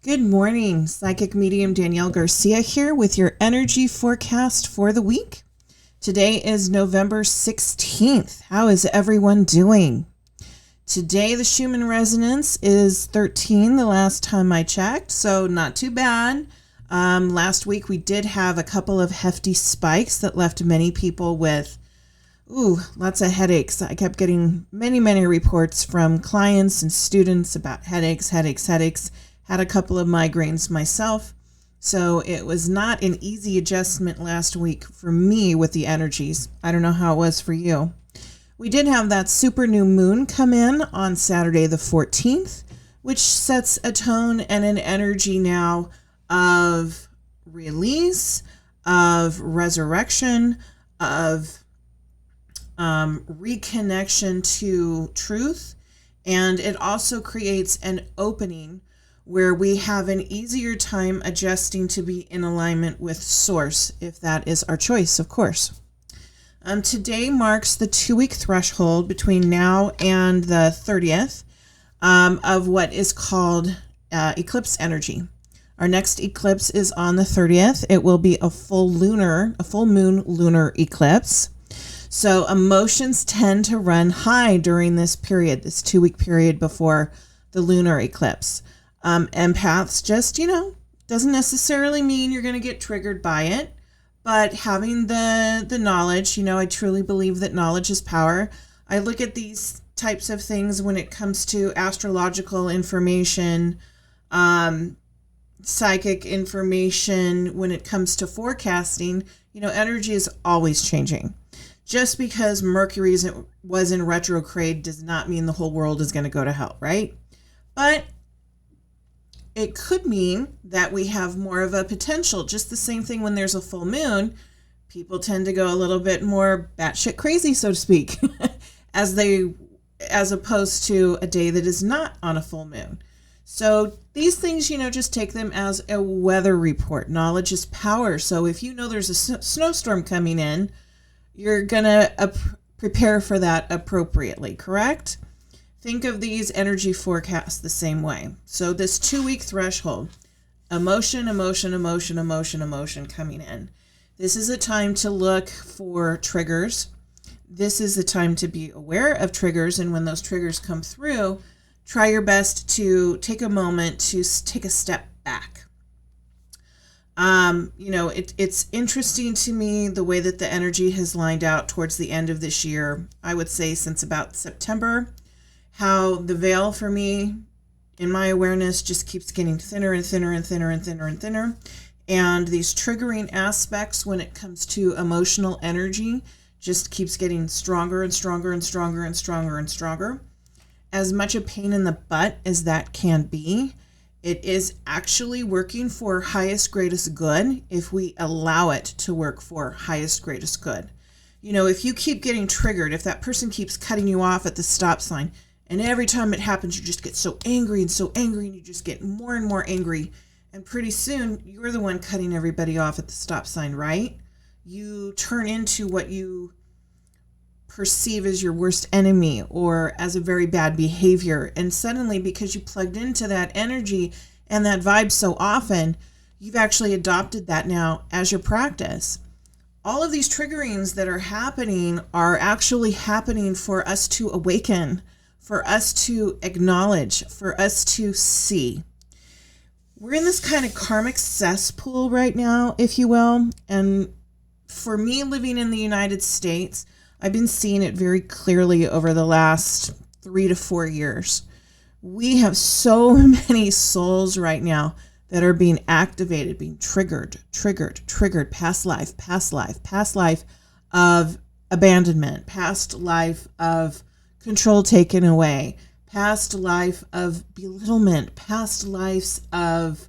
Good morning, Psychic Medium Danielle Garcia here with your energy forecast for the week. Today is November 16th. How is everyone doing? Today the Schumann resonance is 13 the last time I checked, so not too bad. Last week we did have a couple of hefty spikes that left many people with lots of headaches. I kept getting many reports from clients and students about headaches. Had a couple of migraines myself. So it was not an easy adjustment last week for me with the energies. I don't know how it was for you. We did have that super new moon come in on Saturday the 14th, which sets a tone and an energy now of release, of resurrection, of reconnection to truth. And it also creates an opening where we have an easier time adjusting to be in alignment with source, if that is our choice, of course. Today marks the 2-week threshold between now and the 30th of what is called eclipse energy. Our next eclipse is on the 30th. It will be a full moon lunar eclipse. So emotions tend to run high during this period, this 2-week period before the lunar eclipse. Empaths just, doesn't necessarily mean you're going to get triggered by it, but having the knowledge, I truly believe that knowledge is power. I look at these types of things when it comes to astrological information, psychic information, when it comes to forecasting, energy is always changing. Just because Mercury was in retrograde does not mean the whole world is going to go to hell, right? But it could mean that we have more of a potential. Just the same thing when there's a full moon, people tend to go a little bit more batshit crazy, so to speak, as opposed to a day that is not on a full moon. So these things, just take them as a weather report. Knowledge is power. So if you know there's a snowstorm coming in, you're going to prepare for that appropriately, correct? Think of these energy forecasts the same way. So this 2-week threshold, emotion coming in. This is a time to look for triggers. This is the time to be aware of triggers. And when those triggers come through, try your best to take a moment to take a step back. It's interesting to me the way that the energy has lined out towards the end of this year. I would say since about September, how the veil for me in my awareness just keeps getting thinner and thinner. And these triggering aspects when it comes to emotional energy just keeps getting stronger and stronger. As much a pain in the butt as that can be, it is actually working for highest, greatest good if we allow it to work for highest, greatest good. If you keep getting triggered, if that person keeps cutting you off at the stop sign, and every time it happens, you just get so angry, and you just get more and more angry. And pretty soon, you're the one cutting everybody off at the stop sign, right? You turn into what you perceive as your worst enemy or as a very bad behavior. And suddenly, because you plugged into that energy and that vibe so often, you've actually adopted that now as your practice. All of these triggerings that are happening are actually happening for us to awaken, for us to acknowledge, for us to see. We're in this kind of karmic cesspool right now, if you will. And for me, living in the United States, I've been seeing it very clearly over the last 3 to 4 years. We have so many souls right now that are being activated, being triggered, past life of abandonment, past life of control taken away, past life of belittlement, past lives of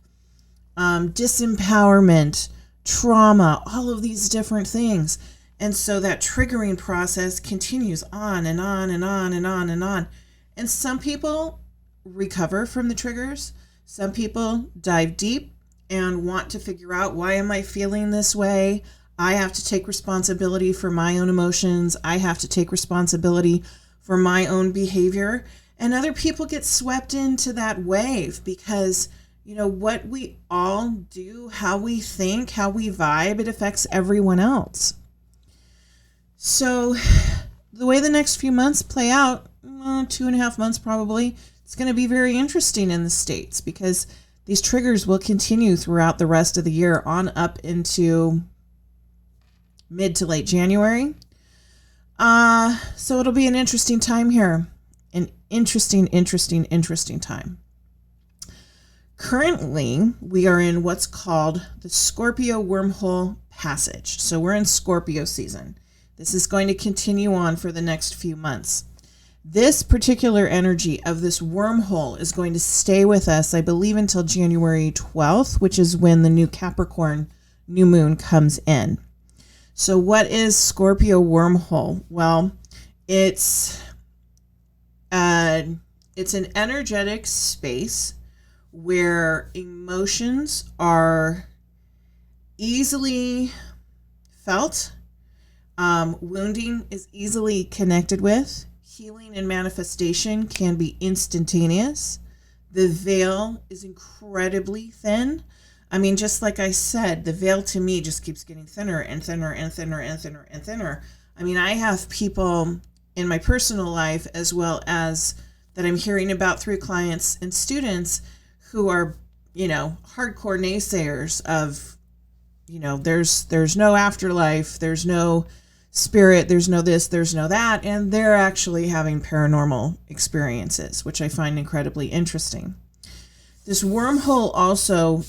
disempowerment, trauma, all of these different things. And so that triggering process continues on and on. And some people recover from the triggers. Some people dive deep and want to figure out, why am I feeling this way? I have to take responsibility for my own emotions. I have to take responsibility for my own behavior. And other people get swept into that wave because what we all do, how we think, how we vibe, it affects everyone else. So the way the next few months play out, 2.5 months probably, it's going to be very interesting in the States because these triggers will continue throughout the rest of the year on up into mid to late January. So it'll be an interesting time here. An interesting time. Currently, we are in what's called the Scorpio Wormhole passage. So we're in Scorpio season. This is going to continue on for the next few months. This particular energy of this wormhole is going to stay with us, I believe, until January 12th, which is when the new Capricorn new moon comes in. So what is Scorpio Wormhole? Well, it's an energetic space where emotions are easily felt, wounding is easily connected with, healing and manifestation can be instantaneous. The veil is incredibly thin. I mean, just like I said, the veil to me just keeps getting thinner and thinner and thinner and thinner and thinner. I mean, I have people in my personal life as well as that I'm hearing about through clients and students who are, hardcore naysayers of, there's no afterlife, there's no spirit, there's no this, there's no that, and they're actually having paranormal experiences, which I find incredibly interesting. This wormhole also,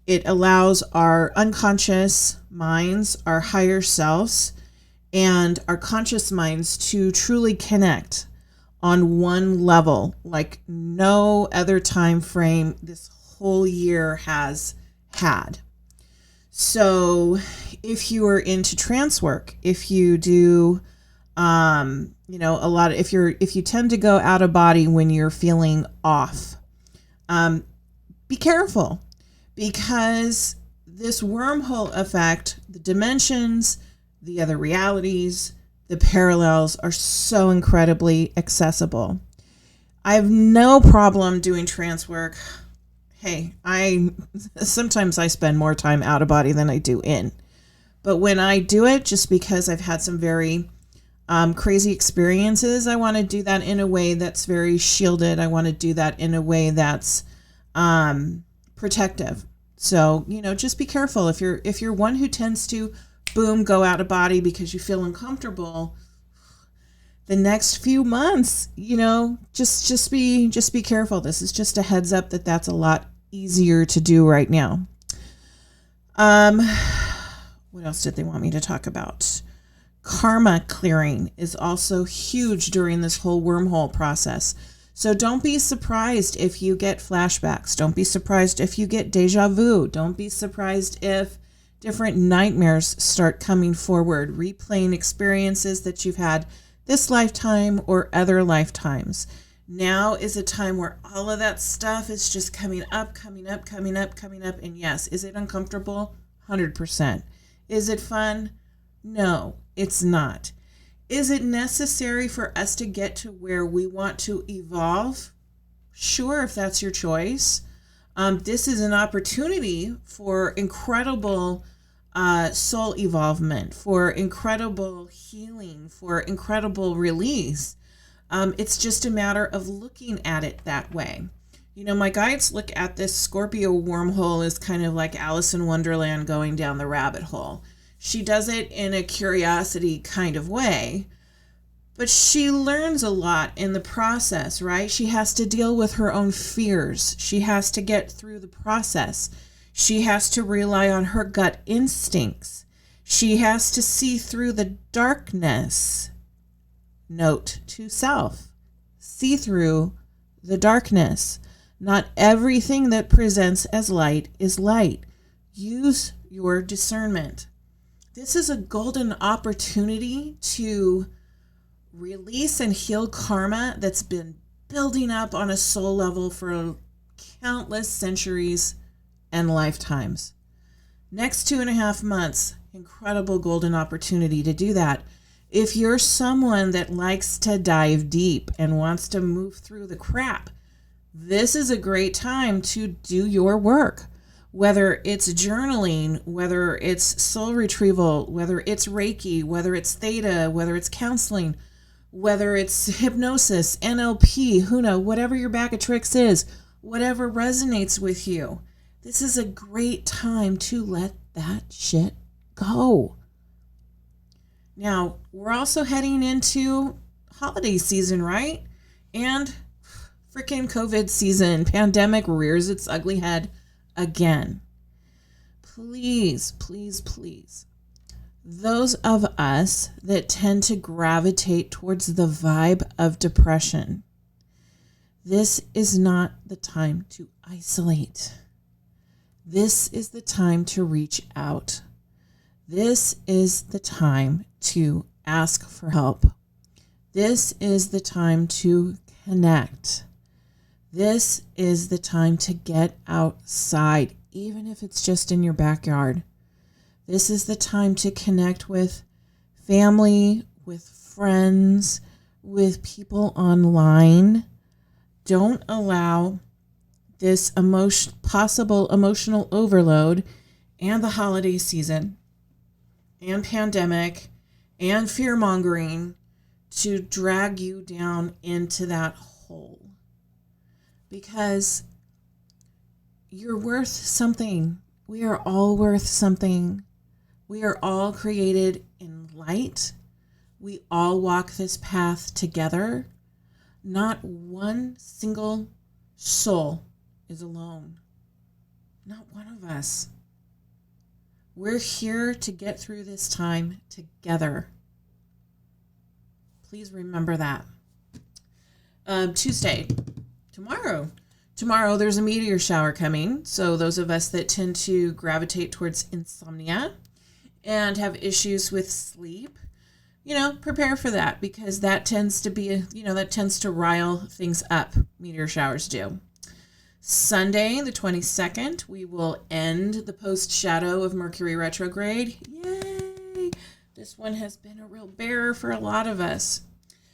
it allows our unconscious minds, our higher selves, and our conscious minds to truly connect on one level like no other time frame this whole year has had. So if you are into trance work, if you do, if you tend to go out of body when you're feeling off, be careful because this wormhole effect, the dimensions, the other realities, the parallels are so incredibly accessible. I have no problem doing trance work. Hey, sometimes I spend more time out of body than I do in. But when I do it, just because I've had some very crazy experiences, I want to do that in a way that's very shielded. I want to do that in a way that's protective. So, just be careful. If you're one who tends to go out of body because you feel uncomfortable, the next few months, just be careful. This is just a heads up that's a lot easier to do right now. What else did they want me to talk about? Karma clearing is also huge during this whole wormhole process. So don't be surprised if you get flashbacks. Don't be surprised if you get deja vu. Don't be surprised if different nightmares start coming forward, replaying experiences that you've had this lifetime or other lifetimes. Now is a time where all of that stuff is just coming up. And yes, is it uncomfortable? 100%. Is it fun? No, it's not. Is it necessary for us to get to where we want to evolve? Sure, if that's your choice. This is an opportunity for incredible soul evolvement, for incredible healing, for incredible release. It's just a matter of looking at it that way. My guides look at this Scorpio wormhole as kind of like Alice in Wonderland going down the rabbit hole. She does it in a curiosity kind of way, but she learns a lot in the process, right? She has to deal with her own fears. She has to get through the process. She has to rely on her gut instincts. She has to see through the darkness. Note to self, see through the darkness. Not everything that presents as light is light. Use your discernment. This is a golden opportunity to release and heal karma that's been building up on a soul level for countless centuries and lifetimes. Next 2.5 months, incredible golden opportunity to do that. If you're someone that likes to dive deep and wants to move through the crap, This is a great time to do your work, whether it's journaling, whether it's soul retrieval, whether it's Reiki, whether it's theta, whether it's counseling, whether it's hypnosis, NLP, who knows, whatever your bag of tricks is, whatever resonates with you. This is a great time to let that shit go. Now, we're also heading into holiday season, right? And freaking COVID season, pandemic rears its ugly head again. Please, please, please. Those of us that tend to gravitate towards the vibe of depression, this is not the time to isolate. This is the time to reach out. This is the time to ask for help. This is the time to connect. This is the time to get outside, even if it's just in your backyard. This is the time to connect with family, with friends, with people online. Don't allow this possible emotional overload and the holiday season and pandemic and fear-mongering to drag you down into that hole. Because you're worth something. We are all worth something. We are all created in light. We all walk this path together. Not one single soul is alone. Not one of us. We're here to get through this time together. Please remember that. Tuesday. Tomorrow there's a meteor shower coming. So those of us that tend to gravitate towards insomnia and have issues with sleep, prepare for that, because that tends to be, that tends to rile things up. Meteor showers do. Sunday, the 22nd, we will end the post-shadow of Mercury retrograde. Yay! This one has been a real bearer for a lot of us.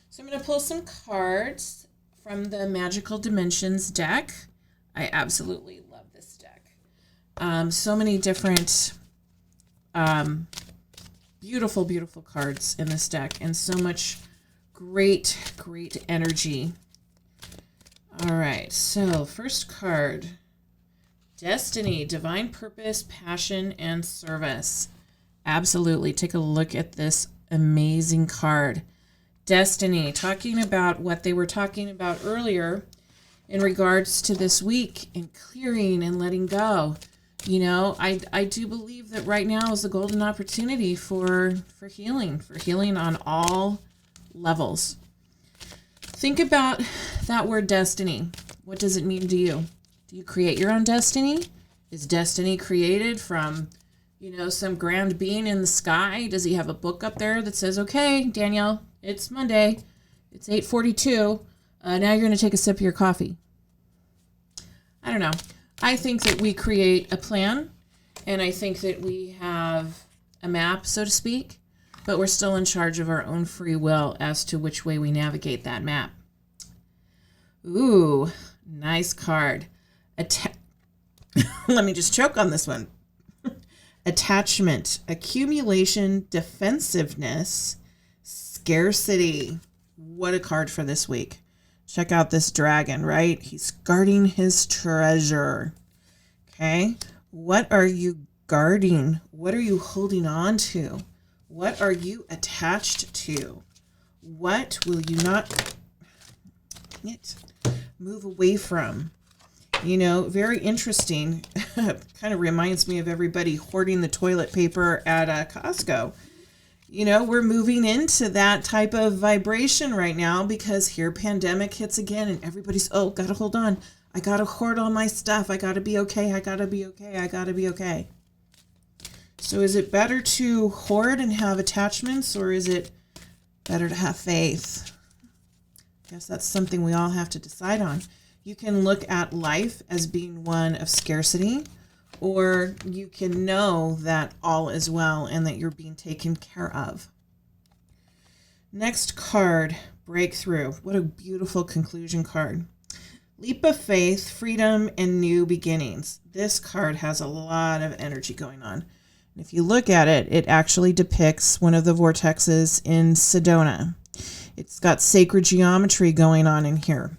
So I'm going to pull some cards from the Magical Dimensions deck. I absolutely love this deck. So many different beautiful, beautiful cards in this deck, and so much great, great energy. All right, so first card, Destiny, Divine Purpose, Passion, and Service. Absolutely, take a look at this amazing card. Destiny, talking about what they were talking about earlier in regards to this week and clearing and letting go. I do believe that right now is the golden opportunity for healing on all levels. Think about that word destiny. What does it mean to you? Do you create your own destiny? Is destiny created from, some grand being in the sky? Does he have a book up there that says, okay, Danielle, it's Monday. It's 8:42. Now you're going to take a sip of your coffee. I don't know. I think that we create a plan, and I think that we have a map, so to speak, but we're still in charge of our own free will as to which way we navigate that map. Ooh, nice card. Let me just choke on this one. Attachment, accumulation, defensiveness, scarcity. What a card for this week. Check out this dragon, right? He's guarding his treasure. Okay. What are you guarding? What are you holding on to? What are you attached to? What will you not move away from? Very interesting. Kind of reminds me of everybody hoarding the toilet paper at Costco. We're moving into that type of vibration right now, because here pandemic hits again and everybody's, gotta hold on. I gotta hoard all my stuff. I gotta be okay. I gotta be okay. I gotta be okay. So is it better to hoard and have attachments, or is it better to have faith? I guess that's something we all have to decide on. You can look at life as being one of scarcity, or you can know that all is well and that you're being taken care of. Next card, Breakthrough. What a beautiful conclusion card. Leap of faith, freedom, and new beginnings. This card has a lot of energy going on. And if you look at it, it actually depicts one of the vortexes in Sedona. It's got sacred geometry going on in here.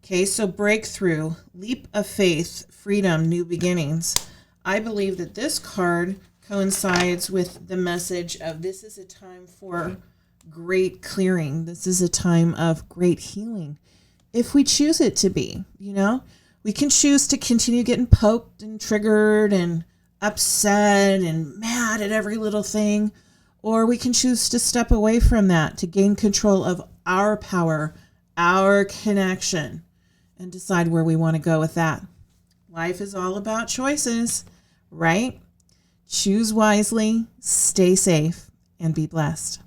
Okay, so breakthrough, leap of faith, freedom, new beginnings. I believe that this card coincides with the message of this is a time for great clearing. This is a time of great healing. If we choose it to be, we can choose to continue getting poked and triggered and upset and mad at every little thing, or we can choose to step away from that to gain control of our power, our connection, and decide where we want to go with that. Life is all about choices, right? Choose wisely, stay safe, and be blessed.